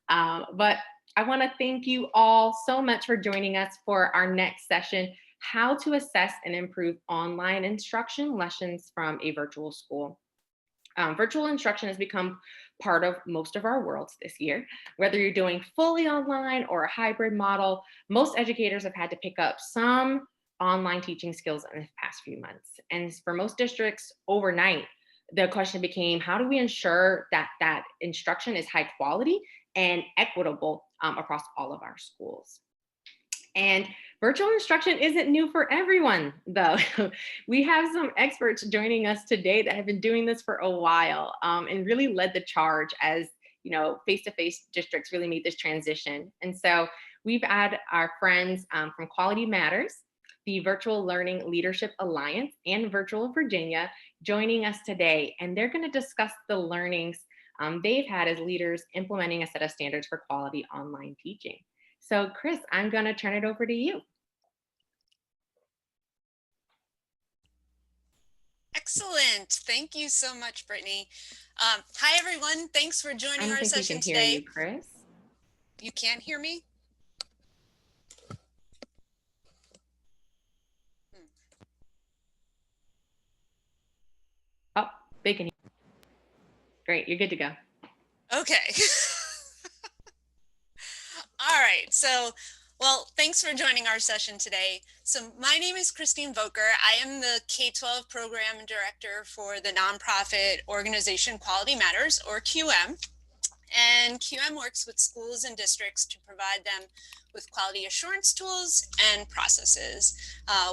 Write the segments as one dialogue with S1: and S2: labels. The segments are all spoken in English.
S1: But I want to thank you all so much for joining us for our next session, how to assess and improve online instruction lessons from a virtual school. Virtual instruction has become part of most of our worlds this year. Whether you're doing fully online or a hybrid model, most educators have had to pick up some online teaching skills in the past few months. And for most districts, overnight, the question became, how do we ensure that that instruction is high quality and equitable across all of our schools? And virtual instruction isn't new for everyone, though. We have some experts joining us today that have been doing this for a while and really led the charge as face-to-face districts really made this transition. And so we've had our friends from Quality Matters, the Virtual Learning Leadership Alliance, and Virtual Virginia joining us today. And they're going to discuss the learnings they've had as leaders implementing a set of standards for quality online teaching. So, Chris, I'm going to turn it over to you.
S2: Excellent. Thank you so much, Brittany. Hi, everyone. Thanks for joining our session today.
S1: I don't think we can hear you, Chris.
S2: You can't hear me?
S1: Oh, they can hear you. Great. You're good to go.
S2: Okay. All right. So, well, thanks for joining our session today. So my name is Christine Voker. I am the K-12 Program Director for the nonprofit organization Quality Matters, or QM. And QM works with schools and districts to provide them with quality assurance tools and processes.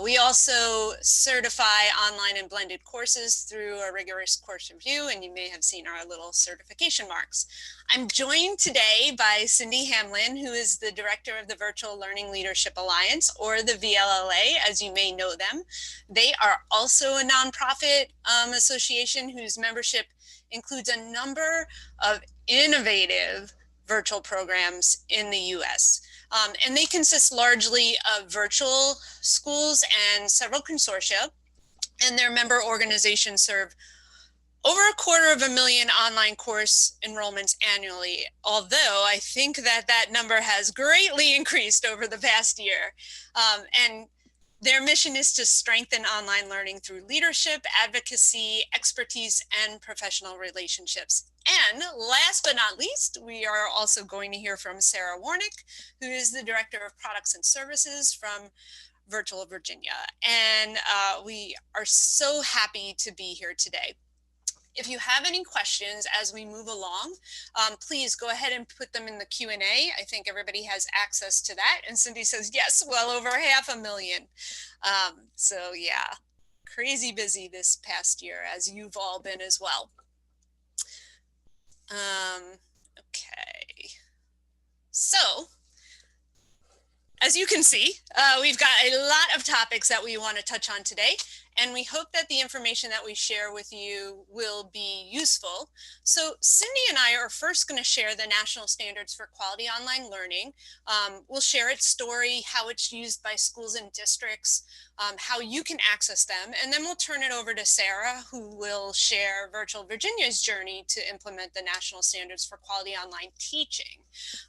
S2: We also certify online and blended courses through a rigorous course review, and you may have seen our little certification marks. I'm joined today by Cindy Hamlin, who is the director of the Virtual Learning Leadership Alliance, or the VLLA, as you may know them. They are also a nonprofit association whose membership includes a number of innovative virtual programs in the US. And they consist largely of virtual schools and several consortia, and their member organizations serve over 250,000 online course enrollments annually, although I think that number has greatly increased over the past year. And their mission is to strengthen online learning through leadership, advocacy, expertise, and professional relationships. And last but not least, we are also going to hear from Sarah Warnick, who is the Director of Products and Services from Virtual Virginia. And we are so happy to be here today. If you have any questions as we move along, please go ahead and put them in the Q&A. I think everybody has access to that. And Cindy says, yes, well over 500,000. So yeah, crazy busy this past year, as you've all been as well. Okay. So, as you can see, we've got a lot of topics that we want to touch on today, and we hope that the information that we share with you will be useful. So Cindy and I are first going to share the national standards for quality online learning. We'll share its story, how it's used by schools and districts, how you can access them, and then we'll turn it over to Sarah, who will share Virtual Virginia's journey to implement the national standards for quality online teaching.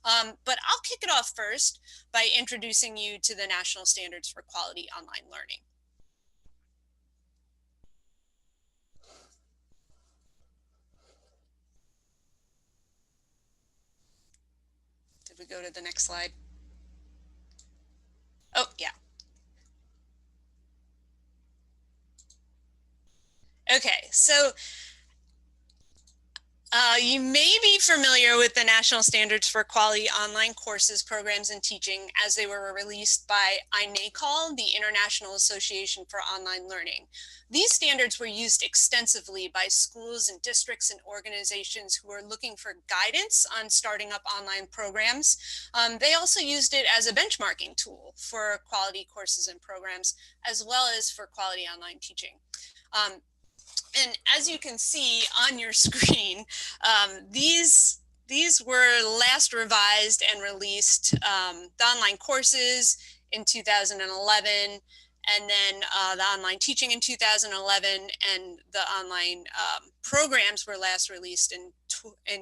S2: But I'll kick it off first by introducing you to the national standards for quality online learning. Did we go to the next slide? Oh, yeah. Okay, so you may be familiar with the National Standards for Quality Online Courses, Programs, and Teaching, as they were released by INACOL, the International Association for Online Learning. These standards were used extensively by schools and districts and organizations who are looking for guidance on starting up online programs. They also used it as a benchmarking tool for quality courses and programs, as well as for quality online teaching. And as you can see on your screen, these were last revised and released, the online courses in 2011, and then the online teaching in 2011, and the online programs were last released in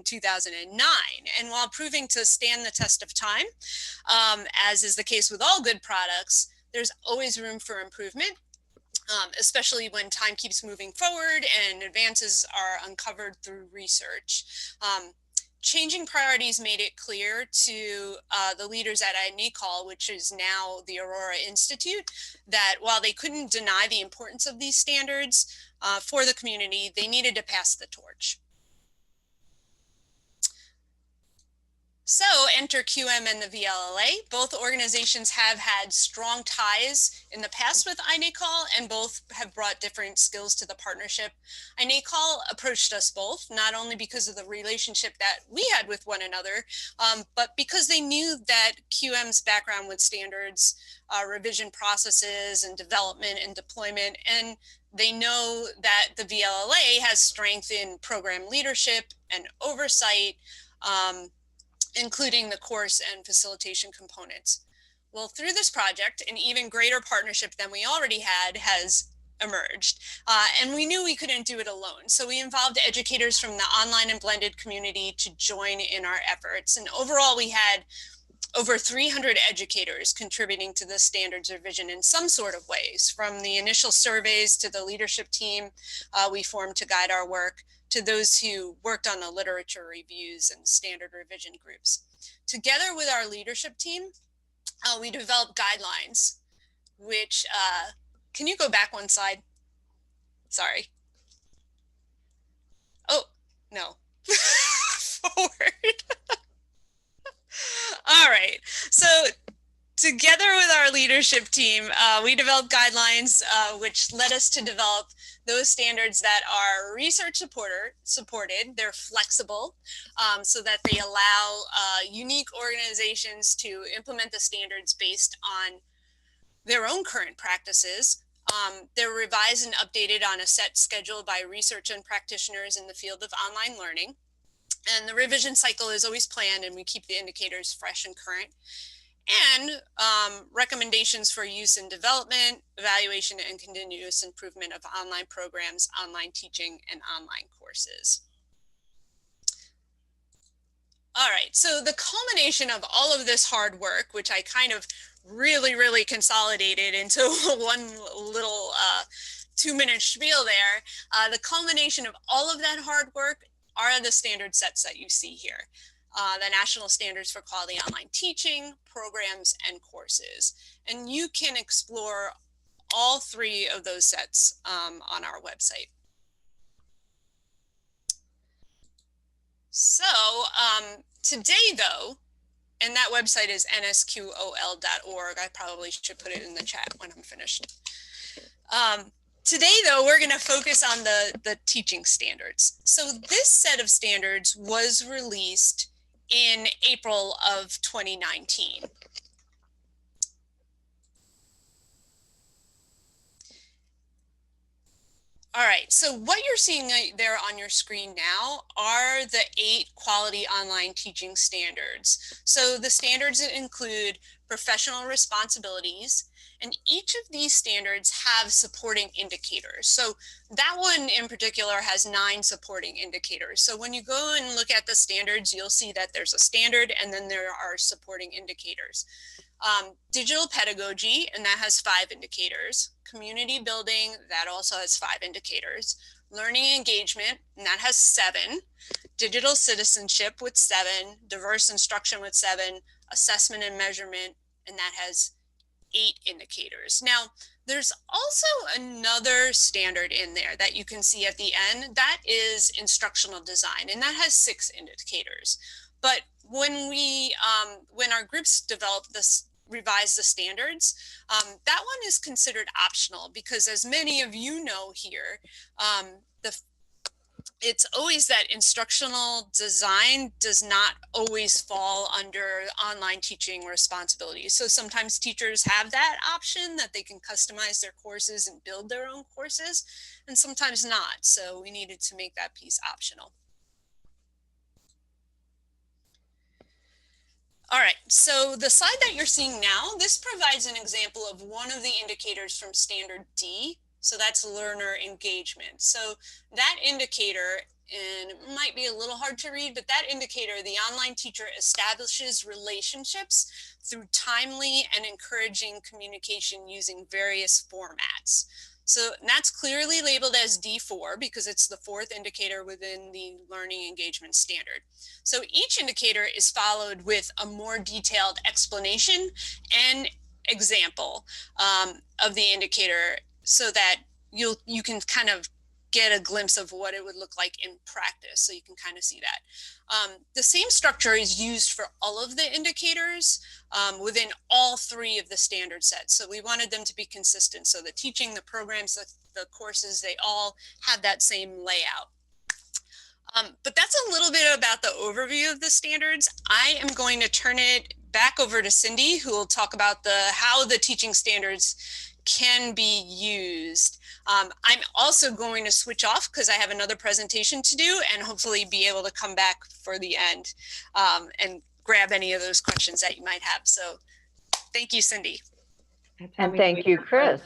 S2: 2009. And while proving to stand the test of time, as is the case with all good products, there's always room for improvement, especially when time keeps moving forward and advances are uncovered through research. Changing priorities made it clear to the leaders at NACOL, which is now the Aurora Institute, that while they couldn't deny the importance of these standards for the community, they needed to pass the torch. So enter QM and the VLLA. Both organizations have had strong ties in the past with INACOL, and both have brought different skills to the partnership. INACOL approached us both, not only because of the relationship that we had with one another, but because they knew that QM's background with standards, revision processes and development and deployment, and they know that the VLLA has strength in program leadership and oversight, including the course and facilitation components. Well, through this project, an even greater partnership than we already had has emerged. And we knew we couldn't do it alone. So we involved educators from the online and blended community to join in our efforts. And overall, we had over 300 educators contributing to the standards revision in some sort of ways, from the initial surveys to the leadership team we formed to guide our work, to those who worked on the literature reviews and standard revision groups. Together with our leadership team, we developed guidelines, which, can you go back one slide? Sorry. Oh, no. Forward. All right. So together with our leadership team, we developed guidelines which led us to develop those standards that are research supported. They're flexible, so that they allow unique organizations to implement the standards based on their own current practices. They're revised and updated on a set schedule by research and practitioners in the field of online learning. And the revision cycle is always planned, and we keep the indicators fresh and current. And recommendations for use and development, evaluation, and continuous improvement of online programs, online teaching, and online courses. All right, so the culmination of all of this hard work, which I kind of really consolidated into one little 2-minute spiel there, the culmination of all of that hard work are the standard sets that you see here. The National Standards for Quality Online Teaching, Programs, and Courses. And you can explore all 3 of those sets on our website. So today, though, and that website is nsqol.org. I probably should put it in the chat when I'm finished. Today, though, we're going to focus on the teaching standards. So this set of standards was released in April of 2019. All right, so what you're seeing there on your screen now are the 8 quality online teaching standards. So the standards include professional responsibilities, and each of these standards have supporting indicators. So that one in particular has 9 supporting indicators. So when you go and look at the standards, you'll see that there's a standard and then there are supporting indicators. Digital pedagogy, and that has 5 indicators. Community building, that also has 5 indicators. Learning engagement, and that has 7. Digital citizenship with 7. Diverse instruction with 7. Assessment and measurement, and that has 8 indicators. Now, there's also another standard in there that you can see at the end. That is instructional design, and that has 6 indicators. But when we, when our groups developed this, revise the standards, that one is considered optional because, as many of you know here, it's always that instructional design does not always fall under online teaching responsibilities. So sometimes teachers have that option that they can customize their courses and build their own courses, and sometimes not. So we needed to make that piece optional. All right, so the slide that you're seeing now, this provides an example of one of the indicators from standard D. So that's learner engagement. So that indicator, and it might be a little hard to read, but that indicator, the online teacher establishes relationships through timely and encouraging communication using various formats. So that's clearly labeled as D4 because it's the fourth indicator within the learning engagement standard. So each indicator is followed with a more detailed explanation and example of the indicator so that you can kind of get a glimpse of what it would look like in practice. So you can kind of see that. The same structure is used for all of the indicators within all three of the standard sets. So we wanted them to be consistent. So the teaching, the programs, the courses, they all have that same layout. But that's a little bit about the overview of the standards. I am going to turn it back over to Cindy, who will talk about how the teaching standards can be used. I'm also going to switch off because I have another presentation to do and hopefully be able to come back for the end and grab any of those questions that you might have. So thank you, Cindy.
S3: And thank you, Chris.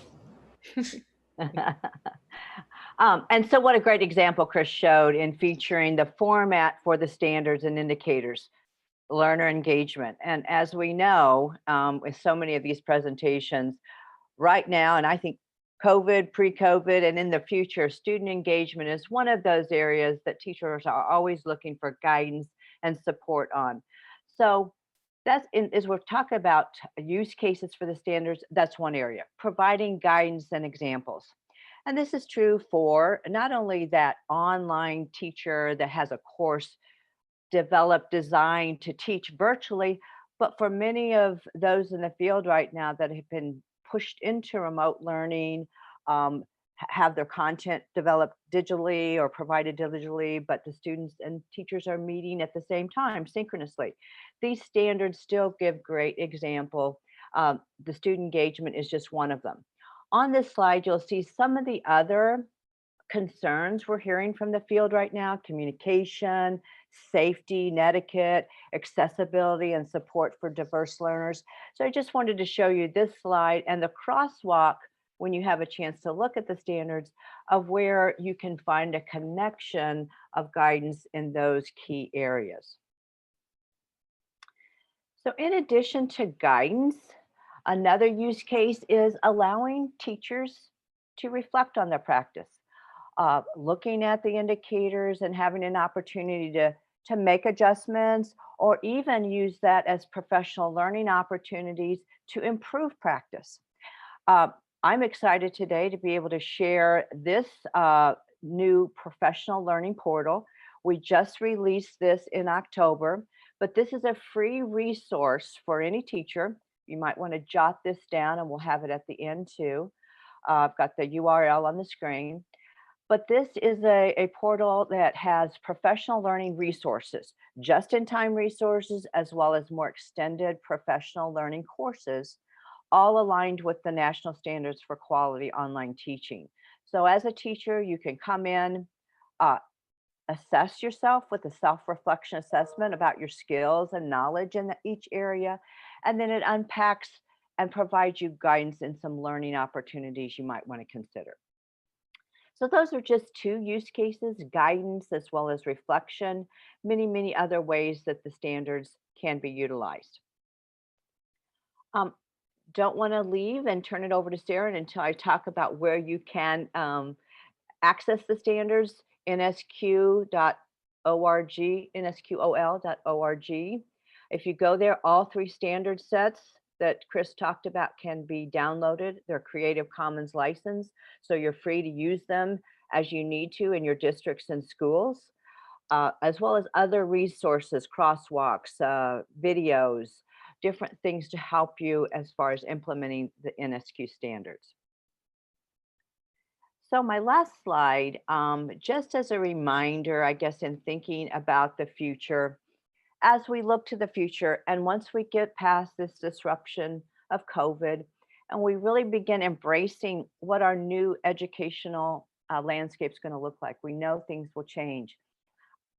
S3: And so what a great example Chris showed in featuring the format for the standards and indicators, learner engagement. And as we know, with so many of these presentations right now, and I think COVID, pre-COVID, and in the future, student engagement is one of those areas that teachers are always looking for guidance and support on. So as we're talking about use cases for the standards, that's one area, providing guidance and examples. And this is true for not only that online teacher that has a course developed, designed to teach virtually, but for many of those in the field right now that have been pushed into remote learning, have their content developed digitally or provided digitally, but the students and teachers are meeting at the same time synchronously. These standards still give great example. The student engagement is just one of them. On this slide, you'll see some of the other concerns we're hearing from the field right now: communication, safety, etiquette, accessibility, and support for diverse learners. So I just wanted to show you this slide and the crosswalk when you have a chance to look at the standards of where you can find a connection of guidance in those key areas. So in addition to guidance, another use case is allowing teachers to reflect on their practice, looking at the indicators and having an opportunity to make adjustments or even use that as professional learning opportunities to improve practice. I'm excited today to be able to share this new professional learning portal. We just released this in October, but this is a free resource for any teacher. You might want to jot this down and we'll have it at the end too. I've got the URL on the screen. But this is a portal that has professional learning resources, just-in-time resources, as well as more extended professional learning courses, all aligned with the national standards for quality online teaching. So as a teacher, you can come in, assess yourself with a self-reflection assessment about your skills and knowledge in each area, and then it unpacks and provides you guidance in some learning opportunities you might want to consider. So those are just two use cases, guidance as well as reflection, many other ways that the standards can be utilized. Don't want to leave and turn it over to Sarah until I talk about where you can access the standards, nsq.org, nsqol.org. If you go there, all three standard sets that Chris talked about can be downloaded. They're Creative Commons license, so you're free to use them as you need to in your districts and schools, as well as other resources, crosswalks, videos, different things to help you as far as implementing the NSQ standards. So my last slide, just as a reminder, I guess, in thinking about the future, as we look to the future, and once we get past this disruption of COVID, and we really begin embracing what our new educational landscape is going to look like, we know things will change.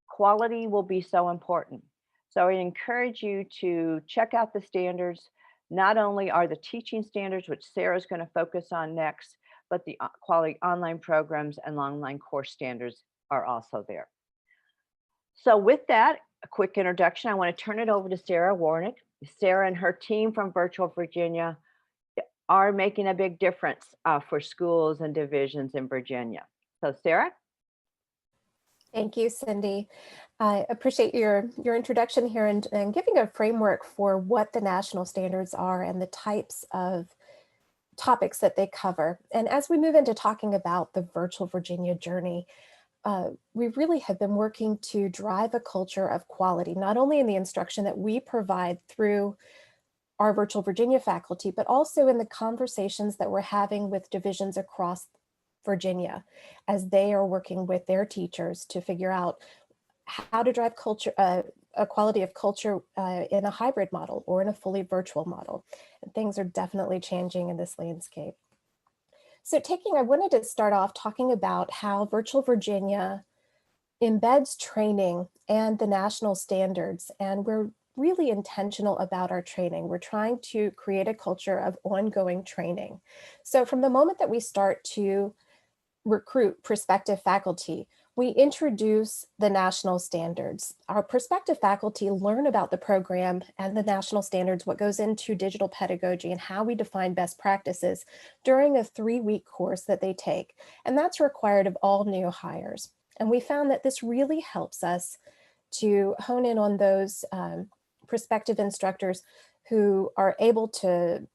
S3: Quality will be so important. So I encourage you to check out the standards. Not only are the teaching standards, which Sarah's going to focus on next, but the quality online programs and online course standards are also there. So with that, a quick introduction, I want to turn it over to Sarah Warnick. Sarah and her team from Virtual Virginia are making a big difference for schools and divisions in Virginia. So Sarah?
S4: Thank you, Cindy. I appreciate your introduction here and giving a framework for what the national standards are and the types of topics that they cover. And as we move into talking about the Virtual Virginia journey, we really have been working to drive a culture of quality, not only in the instruction that we provide through our Virtual Virginia faculty, but also in the conversations that we're having with divisions across Virginia as they are working with their teachers to figure out how to drive culture, a quality of culture in a hybrid model or in a fully virtual model. And things are definitely changing in this landscape. So I wanted to start off talking about how Virtual Virginia embeds training and the national standards, and we're really intentional about our training. We're trying to create a culture of ongoing training. So from the moment that we start to recruit prospective faculty, we introduce the national standards. Our prospective faculty learn about the program and the national standards, what goes into digital pedagogy and how we define best practices during a 3-week course that they take. And that's required of all new hires. And we found that this really helps us to hone in on those prospective instructors who are able to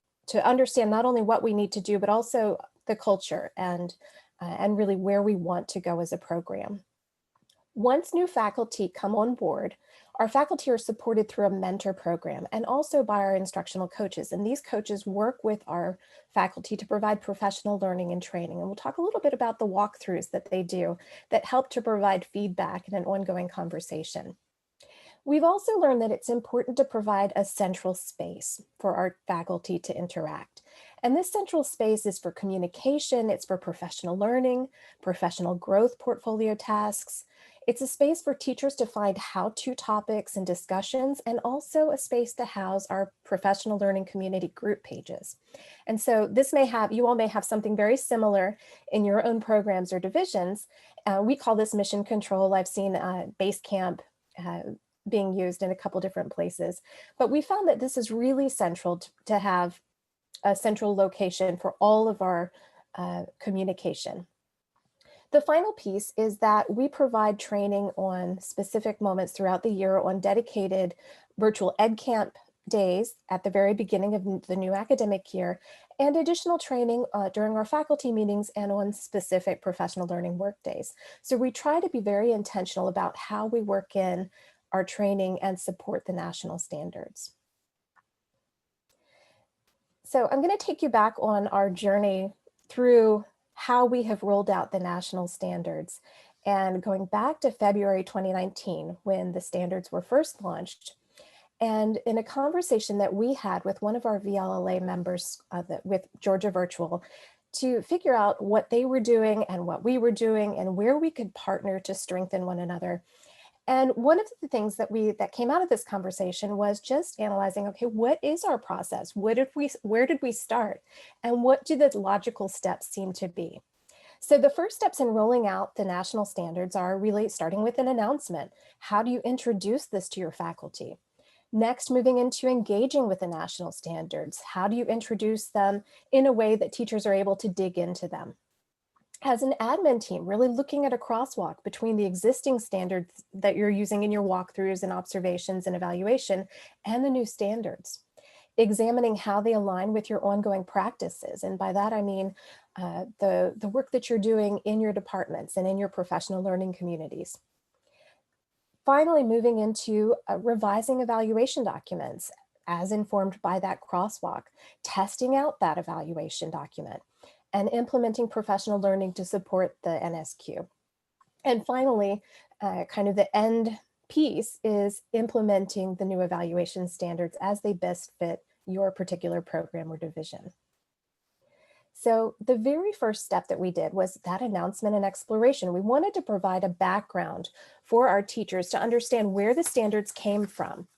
S4: understand not only what we need to do, but also the culture and really where we want to go as a program. Once new faculty come on board, our faculty are supported through a mentor program and also by our instructional coaches. And these coaches work with our faculty to provide professional learning and training. And we'll talk a little bit about the walkthroughs that they do that help to provide feedback and an ongoing conversation. We've also learned that it's important to provide a central space for our faculty to interact. And this central space is for communication, it's for professional learning, professional growth portfolio tasks. It's a space for teachers to find how-to topics and discussions, and also a space to house our professional learning community group pages. And so you all may have something very similar in your own programs or divisions. We call this mission control. I've seen Basecamp being used in a couple different places, but we found that this is really central to have a central location for all of our communication. The final piece is that we provide training on specific moments throughout the year on dedicated virtual EdCamp days at the very beginning of the new academic year, and additional training during our faculty meetings and on specific professional learning work days. So we try to be very intentional about how we work in our training and support the national standards. So I'm going to take you back on our journey through how we have rolled out the national standards, and going back to February 2019 when the standards were first launched. And in a conversation that we had with one of our VLLA members with Georgia Virtual to figure out what they were doing and what we were doing and where we could partner to strengthen one another. And one of the things that came out of this conversation was just analyzing, okay, what is our process? Where did we start? And what do the logical steps seem to be? So the first steps in rolling out the national standards are really starting with an announcement. How do you introduce this to your faculty? Next, moving into engaging with the national standards. How do you introduce them in a way that teachers are able to dig into them? As an admin team, really looking at a crosswalk between the existing standards that you're using in your walkthroughs and observations and evaluation and the new standards. Examining how they align with your ongoing practices. And by that, I mean the work that you're doing in your departments and in your professional learning communities. Finally, moving into revising evaluation documents as informed by that crosswalk, testing out that evaluation document, and implementing professional learning to support the NSQ. And finally, kind of the end piece is implementing the new evaluation standards as they best fit your particular program or division. So the very first step that we did was that announcement and exploration. We wanted to provide a background for our teachers to understand where the standards came from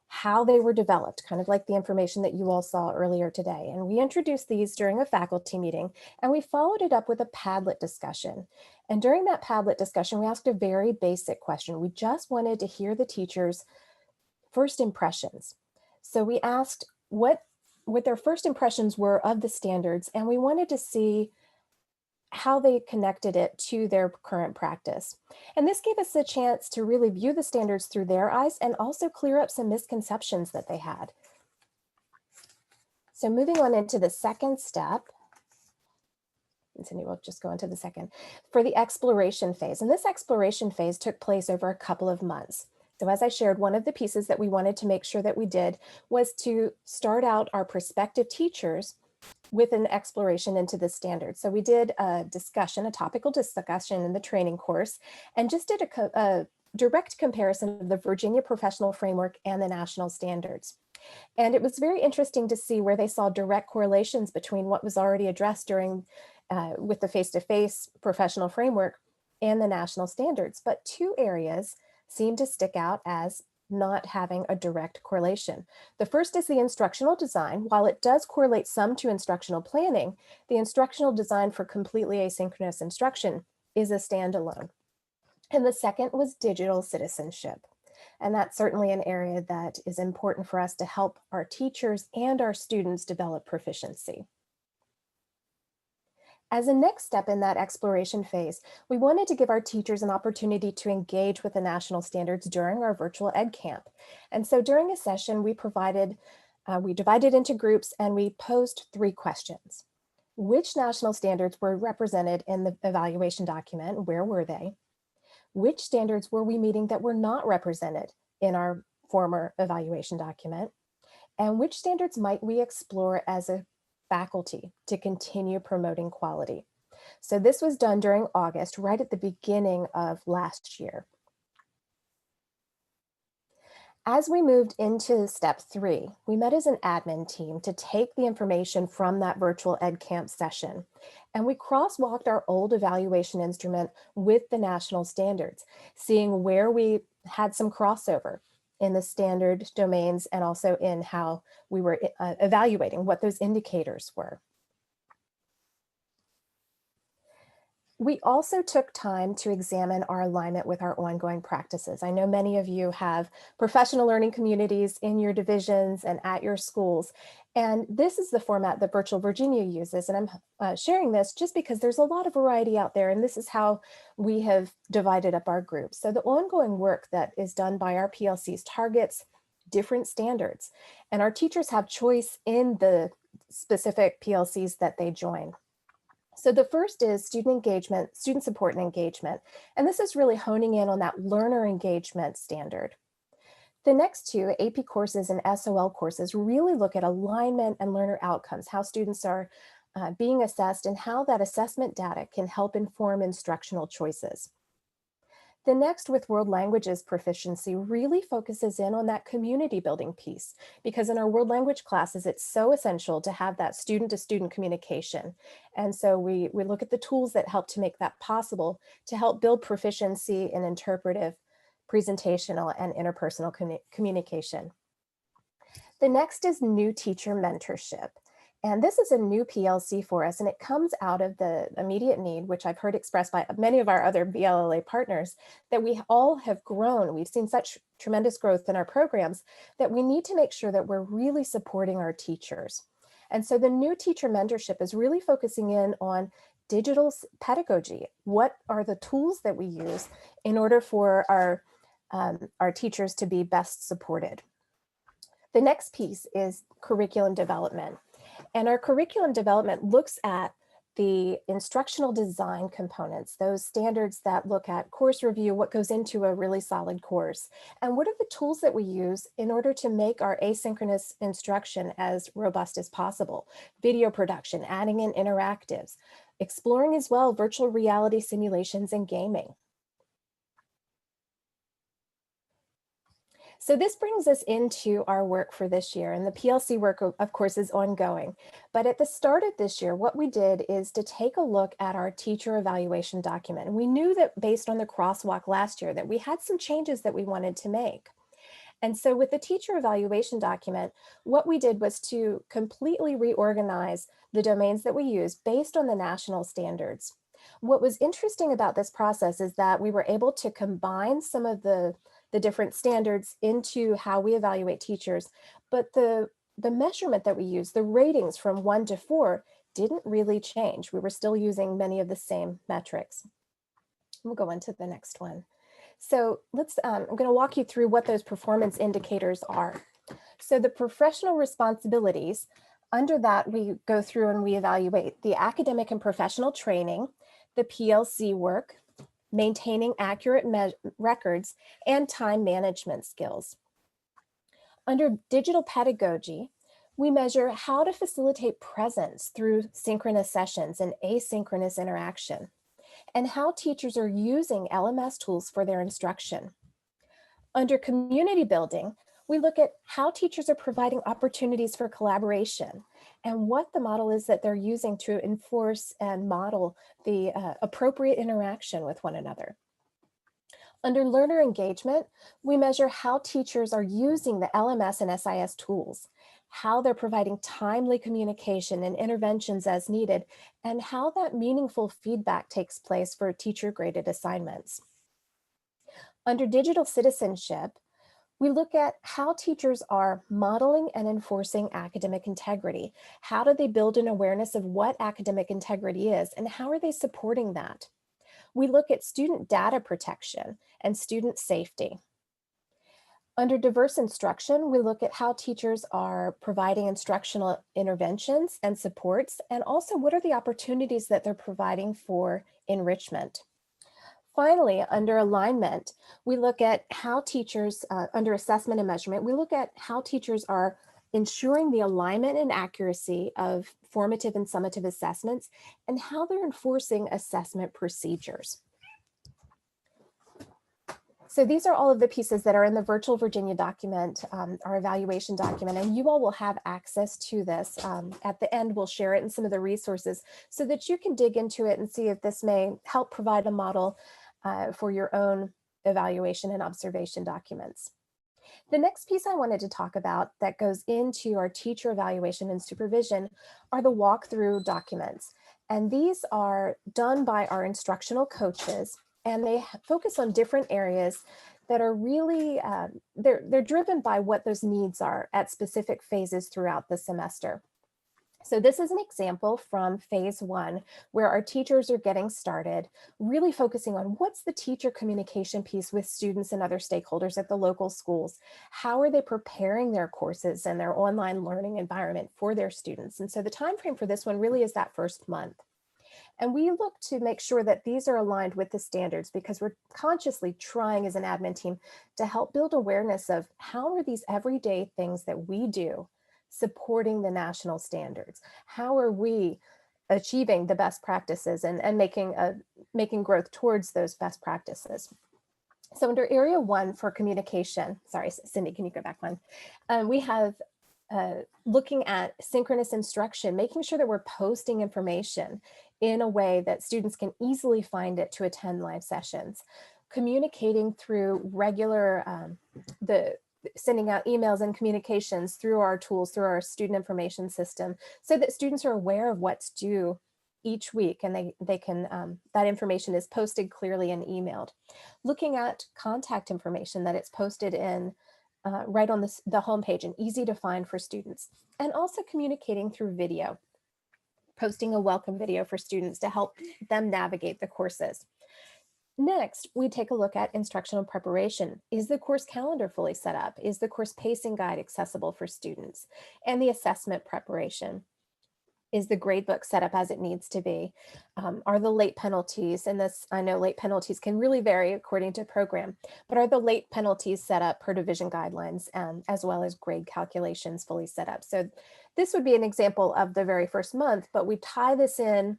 S4: how they were developed, kind of like the information that you all saw earlier today. And we introduced these during a faculty meeting, and we followed it up with a Padlet discussion. And during that Padlet discussion, we asked a very basic question. We just wanted to hear the teachers' first impressions. So we asked what their first impressions were of the standards, and we wanted to see how they connected it to their current practice. And this gave us a chance to really view the standards through their eyes and also clear up some misconceptions that they had. So moving on into the second step, and Cindy will just go into the second, for the exploration phase. And this exploration phase took place over a couple of months. So as I shared, one of the pieces that we wanted to make sure that we did was to start out our prospective teachers with an exploration into the standards. So we did a discussion, a topical discussion in the training course, and just did a direct comparison of the Virginia Professional Framework and the national standards. And it was very interesting to see where they saw direct correlations between what was already addressed during with the face-to-face professional framework and the national standards. But two areas seemed to stick out as not having a direct correlation. The first is the instructional design. While it does correlate some to instructional planning, the instructional design for completely asynchronous instruction is a standalone. And the second was digital citizenship. And that's certainly an area that is important for us to help our teachers and our students develop proficiency. As a next step in that exploration phase, we wanted to give our teachers an opportunity to engage with the national standards during our virtual ed camp. And so during a session, we divided into groups and we posed 3 questions. Which national standards were represented in the evaluation document? Where were they? Which standards were we meeting that were not represented in our former evaluation document? And which standards might we explore as a faculty to continue promoting quality? So this was done during August, right at the beginning of last year. As we moved into step 3, we met as an admin team to take the information from that virtual ed camp session. And we crosswalked our old evaluation instrument with the national standards, seeing where we had some crossover in the standard domains and also in how we were evaluating what those indicators were. We also took time to examine our alignment with our ongoing practices. I know many of you have professional learning communities in your divisions and at your schools, and this is the format that Virtual Virginia uses. And I'm sharing this just because there's a lot of variety out there, and this is how we have divided up our groups. So the ongoing work that is done by our PLCs targets different standards, and our teachers have choice in the specific PLCs that they join. So the first is student engagement, student support and engagement. And this is really honing in on that learner engagement standard. The next 2, AP courses and SOL courses, really look at alignment and learner outcomes, how students are being assessed and how that assessment data can help inform instructional choices. The next, with world languages proficiency, really focuses in on that community building piece, because in our world language classes, it's so essential to have that student-to-student communication. And so we look at the tools that help to make that possible, to help build proficiency in interpretive, presentational, and interpersonal communication. The next is new teacher mentorship. And this is a new PLC for us, and it comes out of the immediate need, which I've heard expressed by many of our other BLLA partners, that we all have grown. We've seen such tremendous growth in our programs that we need to make sure that we're really supporting our teachers. And so the new teacher mentorship is really focusing in on digital pedagogy. What are the tools that we use in order for our teachers to be best supported? The next piece is curriculum development. And our curriculum development looks at the instructional design components, those standards that look at course review, what goes into a really solid course, and what are the tools that we use in order to make our asynchronous instruction as robust as possible. Video production, adding in interactives, exploring as well virtual reality simulations and gaming. So this brings us into our work for this year, and the PLC work, of course, is ongoing. But at the start of this year, what we did is to take a look at our teacher evaluation document. And we knew that based on the crosswalk last year that we had some changes that we wanted to make. And so with the teacher evaluation document, what we did was to completely reorganize the domains that we use based on the national standards. What was interesting about this process is that we were able to combine some of the different standards into how we evaluate teachers, but the measurement that we use, the ratings from 1 to 4, didn't really change. We were still using many of the same metrics. We'll go on to the next one. So I'm going to walk you through what those performance indicators are. So the professional responsibilities, under that we go through and we evaluate the academic and professional training, the PLC work, maintaining accurate records, and time management skills. Under digital pedagogy, we measure how to facilitate presence through synchronous sessions and asynchronous interaction, and how teachers are using LMS tools for their instruction. Under community building, we look at how teachers are providing opportunities for collaboration and what the model is that they're using to enforce and model the appropriate interaction with one another. Under learner engagement, we measure how teachers are using the LMS and SIS tools, how they're providing timely communication and interventions as needed, and how that meaningful feedback takes place for teacher-graded assignments. Under digital citizenship, we look at how teachers are modeling and enforcing academic integrity. How do they build an awareness of what academic integrity is, and how are they supporting that? We look at student data protection and student safety. Under diverse instruction, we look at how teachers are providing instructional interventions and supports, and also what are the opportunities that they're providing for enrichment. Finally, under alignment, we look at how teachers, under assessment and measurement, we look at how teachers are ensuring the alignment and accuracy of formative and summative assessments, and how they're enforcing assessment procedures. So these are all of the pieces that are in the Virtual Virginia document, our evaluation document, and you all will have access to this. At the end, we'll share it in some of the resources so that you can dig into it and see if this may help provide a model for your own evaluation and observation documents. The next piece I wanted to talk about that goes into our teacher evaluation and supervision are the walkthrough documents. And these are done by our instructional coaches, and they focus on different areas that are really, they're driven by what those needs are at specific phases throughout the semester. So this is an example from phase 1, where our teachers are getting started, really focusing on what's the teacher communication piece with students and other stakeholders at the local schools. How are they preparing their courses and their online learning environment for their students? And so the time frame for this one really is that first month. And we look to make sure that these are aligned with the standards, because we're consciously trying as an admin team to help build awareness of how are these everyday things that we do supporting the national standards? How are we achieving the best practices and making growth towards those best practices? So under area 1 for communication, sorry, Cindy, can you go back one? We have looking at synchronous instruction, making sure that we're posting information in a way that students can easily find it to attend live sessions, communicating through regular, sending out emails and communications through our tools, through our student information system, so that students are aware of what's due each week, and they can, that information is posted clearly and emailed. Looking at contact information, that it's posted in right on the homepage and easy to find for students, and also communicating through video, posting a welcome video for students to help them navigate the courses. Next, we take a look at instructional preparation. Is the course calendar fully set up? Is the course pacing guide accessible for students? And the assessment preparation. Is the gradebook set up as it needs to be? Are the late penalties, and this, I know late penalties can really vary according to program, but are the late penalties set up per division guidelines, as well as grade calculations fully set up? So this would be an example of the very first month, but we tie this in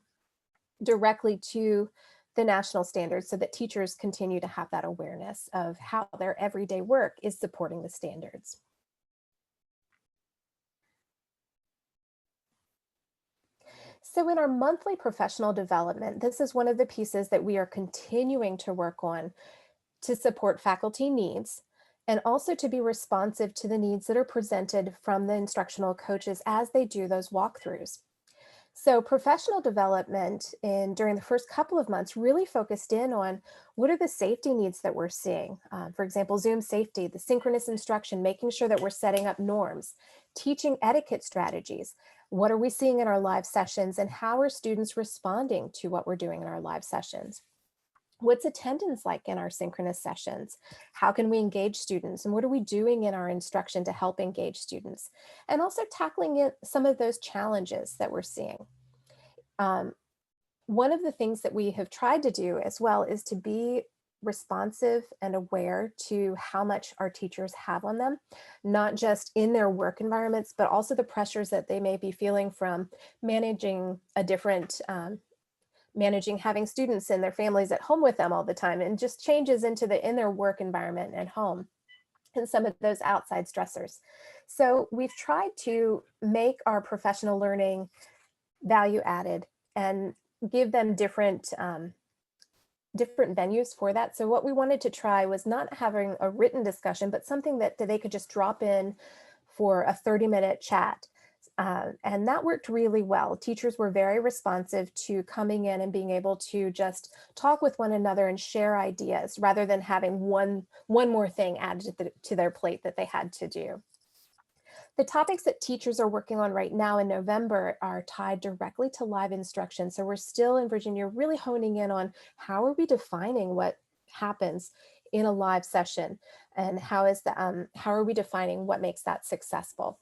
S4: directly to the national standards so that teachers continue to have that awareness of how their everyday work is supporting the standards. So in our monthly professional development, this is one of the pieces that we are continuing to work on to support faculty needs and also to be responsive to the needs that are presented from the instructional coaches as they do those walkthroughs. So professional development during the first couple of months really focused in on what are the safety needs that we're seeing. For example, Zoom safety, the synchronous instruction, making sure that we're setting up norms, teaching etiquette strategies. What are we seeing in our live sessions and how are students responding to what we're doing in our live sessions? What's attendance like in our synchronous sessions? How can we engage students? And what are we doing in our instruction to help engage students? And also tackling some of those challenges that we're seeing. One of the things that we have tried to do as well is to be responsive and aware to how much our teachers have on them, not just in their work environments, but also the pressures that they may be feeling from managing a different managing having students and their families at home with them all the time, and just changes in their work environment at home and some of those outside stressors. So we've tried to make our professional learning value added and give them different venues for that. So what we wanted to try was not having a written discussion, but something that they could just drop in for a 30-minute chat. And that worked really well. Teachers were very responsive to coming in and being able to just talk with one another and share ideas rather than having one more thing added to their plate that they had to do. The topics that teachers are working on right now in November are tied directly to live instruction. So we're still in Virginia really honing in on how are we defining what happens in a live session, and how are we defining what makes that successful.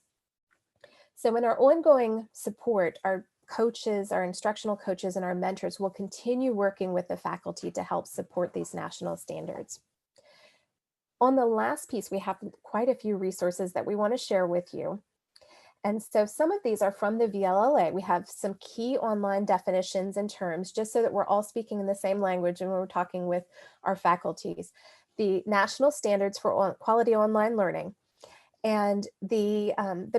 S4: So in our ongoing support, our coaches, our instructional coaches, and our mentors will continue working with the faculty to help support these national standards. On the last piece, we have quite a few resources that we want to share with you. And so some of these are from the VLLA. We have some key online definitions and terms, just so that we're all speaking in the same language and when we're talking with our faculties. The national standards for quality online learning. And the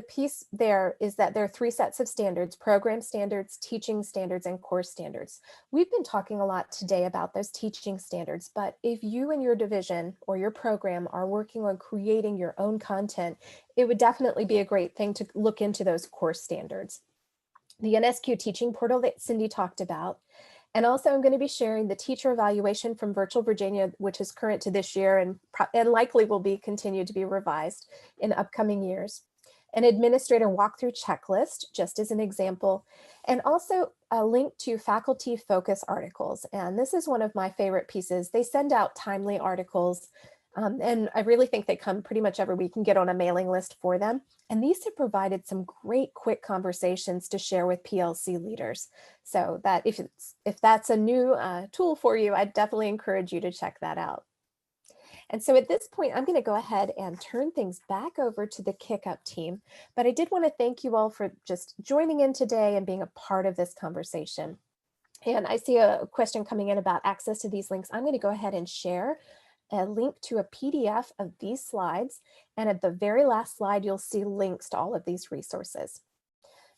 S4: piece there is that there are 3 sets of standards: program standards, teaching standards, and course standards. We've been talking a lot today about those teaching standards, but if you and your division or your program are working on creating your own content, it would definitely be a great thing to look into those course standards. The NSQ teaching portal that Cindy talked about. And also I'm going to be sharing the teacher evaluation from Virtual Virginia, which is current to this year and likely will be continued to be revised in upcoming years. An administrator walkthrough checklist, just as an example, and also a link to faculty focus articles. And this is one of my favorite pieces. They send out timely articles, and I really think they come pretty much every week and get on a mailing list for them. And these have provided some great quick conversations to share with PLC leaders. So that if that's a new tool for you, I'd definitely encourage you to check that out. And so at this point, I'm going to go ahead and turn things back over to the Kick-Up team. But I did want to thank you all for just joining in today and being a part of this conversation. And I see a question coming in about access to these links. I'm going to go ahead and share a link to a PDF of these slides. And at the very last slide, you'll see links to all of these resources.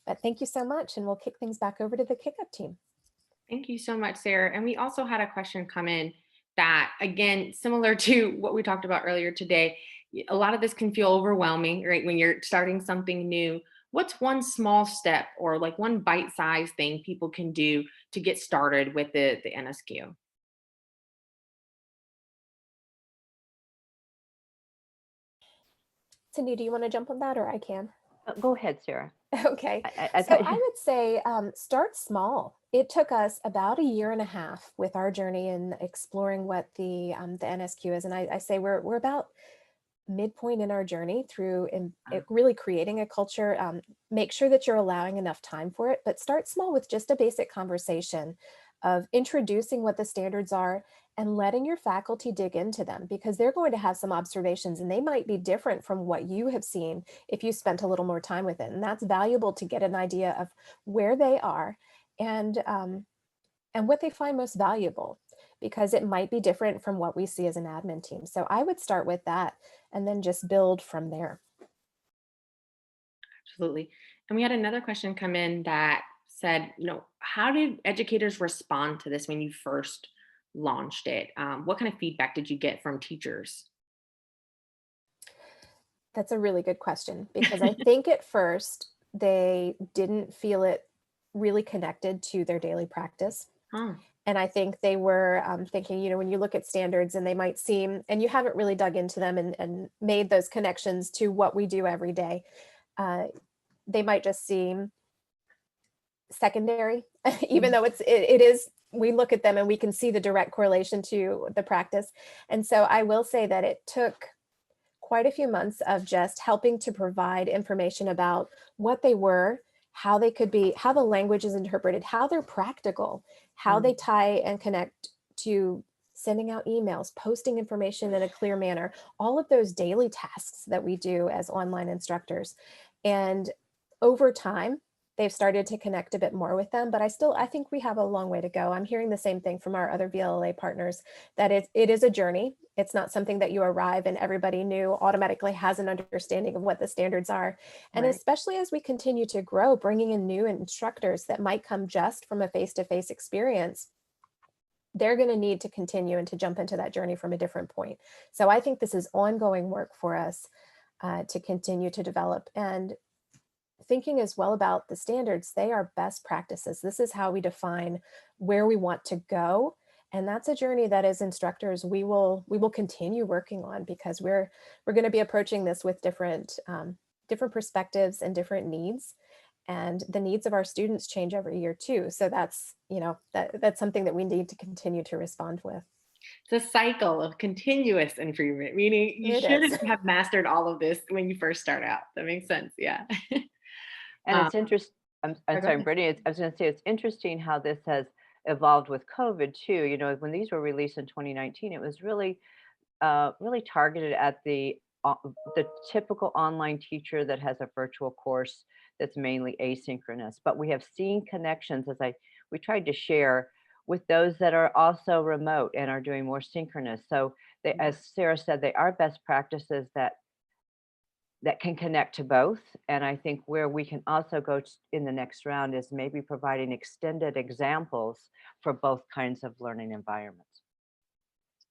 S4: But thank you so much. And we'll kick things back over to the Kick-Up team.
S1: Thank you so much, Sarah. And we also had a question come in that, again, similar to what we talked about earlier today, a lot of this can feel overwhelming, right? When you're starting something new, what's one small step or like one bite-sized thing people can do to get started with the NSQ?
S4: Cindy, do you want to jump on that, or I can?
S3: Go ahead, Sarah.
S4: Okay.
S3: I
S4: So
S3: thought
S4: I would say start small. It took us about 1.5 years with our journey in exploring what the NSQ is. And I say we're about midpoint in our journey through really creating a culture. Make sure that you're allowing enough time for it, but start small with just a basic conversation of introducing what the standards are and letting your faculty dig into them, because they're going to have some observations and they might be different from what you have seen if you spent a little more time with it. And that's valuable to get an idea of where they are and what they find most valuable, because it might be different from what we see as an admin team. So I would start with that and then just build from there.
S1: Absolutely. And we had another question come in that said, how did educators respond to this when you first launched it? What kind of feedback did you get from teachers?
S4: That's a really good question because I think at first they didn't feel it really connected to their daily practice.
S1: Oh,
S4: And I think they were thinking, when you look at standards and they might seem, and you haven't really dug into them and made those connections to what we do every day, uh, they might just seem secondary, even
S1: mm,
S4: though it is, we look at them and we can see the direct correlation to the practice. And so I will say that it took quite a few months of just helping to provide information about what they were, how they could be, how the language is interpreted, how they're practical, how
S1: mm,
S4: they tie and connect to sending out emails, posting information in a clear manner, all of those daily tasks that we do as online instructors. And over time, they've started to connect a bit more with them, but I think we have a long way to go. I'm hearing the same thing from our other VLLA partners, that it is a journey. It's not something that you arrive and everybody new automatically has an understanding of what the standards are. And
S1: right.
S4: especially as we continue to grow, bringing in new instructors that might come just from a face-to-face experience, they're going to need to continue and to jump into that journey from a different point. So I think this is ongoing work for us to continue to develop. And thinking as well about the standards, they are best practices. This is how we define where we want to go. And that's a journey that as instructors, we will continue working on, because we're going to be approaching this with different perspectives and different needs. And the needs of our students change every year too. So that's something that we need to continue to respond with.
S1: It's a cycle of continuous improvement, meaning you
S4: It is.
S1: shouldn't have mastered all of this when you first start out. That makes sense. Yeah.
S3: And
S1: Um,
S3: it's interesting. I'm
S1: go
S3: sorry,
S1: ahead.
S3: Brittany. I was going to say it's interesting how this has evolved with COVID too. When these were released in 2019, it was really targeted at the typical online teacher that has a virtual course that's mainly asynchronous. But we have seen connections, we tried to share, with those that are also remote and are doing more synchronous. So
S1: Yeah.
S3: as Sarah said, they are best practices that can connect to both. And I think where we can also go in the next round is maybe providing extended examples for both kinds of learning environments.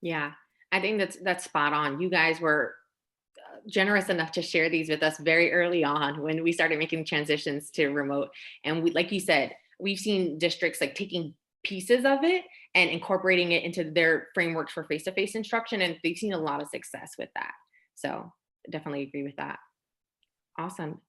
S1: Yeah. I think that's spot on. You guys were generous enough to share these with us very early on when we started making transitions to remote. And we, like you said, we've seen districts like taking pieces of it and incorporating it into their frameworks for face-to-face instruction. And they've seen a lot of success with that. So definitely agree with that. Awesome.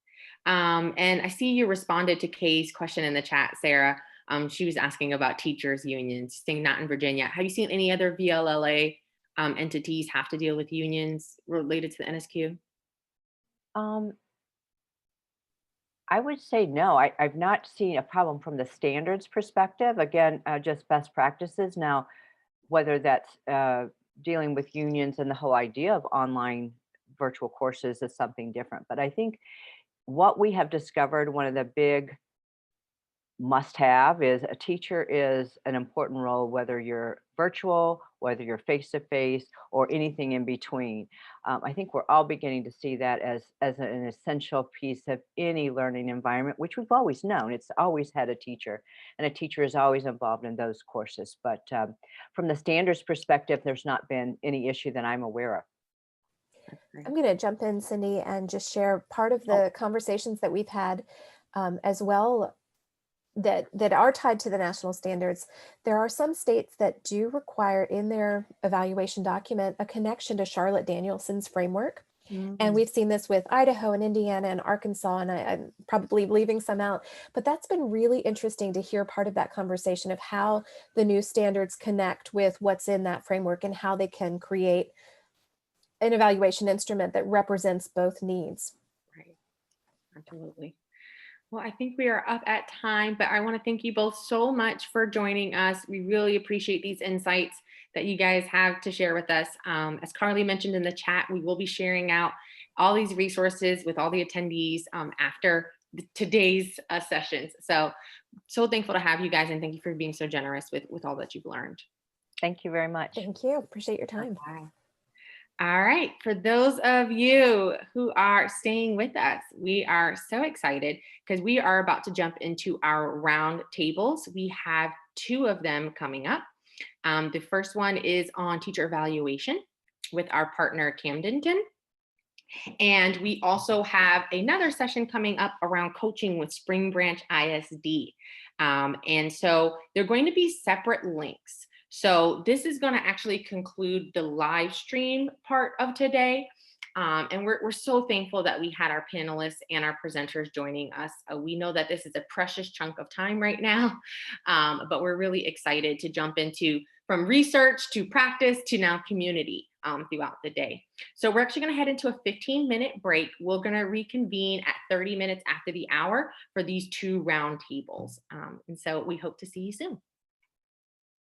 S1: And I see you responded to Kay's question in the chat, Sarah. She was asking about teachers unions, saying not in Virginia. Have you seen any other VLLA entities have to deal with unions related to the NSQ?
S3: Um, I would say no. I've not seen a problem from the standards perspective. Again, just best practices. Now, whether that's dealing with unions and the whole idea of online virtual courses is something different. But I think what we have discovered, one of the big must have, is a teacher is an important role, whether you're virtual, whether you're face to face, or anything in between. I think we're all beginning to see that as an essential piece of any learning environment, which we've always known. It's always had a teacher, and a teacher is always involved in those courses. But from the standards perspective, there's not been any issue that I'm aware of.
S4: I'm going to jump in, Cindy, and just share part of
S1: Oh,
S4: the conversations that we've had as well that are tied to the national standards. There are some states that do require in their evaluation document a connection to Charlotte Danielson's framework. And
S1: mm,
S4: we've seen this with Idaho and Indiana and Arkansas, and I'm probably leaving some out, but that's been really interesting to hear part of that conversation of how the new standards connect with what's in that framework and how they can create an evaluation instrument that represents both needs.
S1: right. Absolutely. Well, I think we are up at time, but I want to thank you both so much for joining us. We really appreciate these insights that you guys have to share with us. As Carly mentioned in the chat, we will be sharing out all these resources with all the attendees after today's sessions. So thankful to have you guys, and thank you for being so generous with all that you've learned.
S3: Thank you very much.
S4: Thank you. Appreciate your time.
S1: Bye. All right, for those of you who are staying with us, we are so excited because we are about to jump into our round tables. We have two of them coming up. The first one is on teacher evaluation with our partner Camdenton. And we also have another session coming up around coaching with Spring Branch ISD. And so they're going to be separate links. So this is going to actually conclude the live stream part of today. And we're so thankful that we had our panelists and our presenters joining us. We know that this is a precious chunk of time right now, but we're really excited to jump into from research to practice to now community throughout the day. So we're actually going to head into a 15-minute break. We're going to reconvene at 30 minutes after the hour for these 2 round tables. And so we hope to see you soon.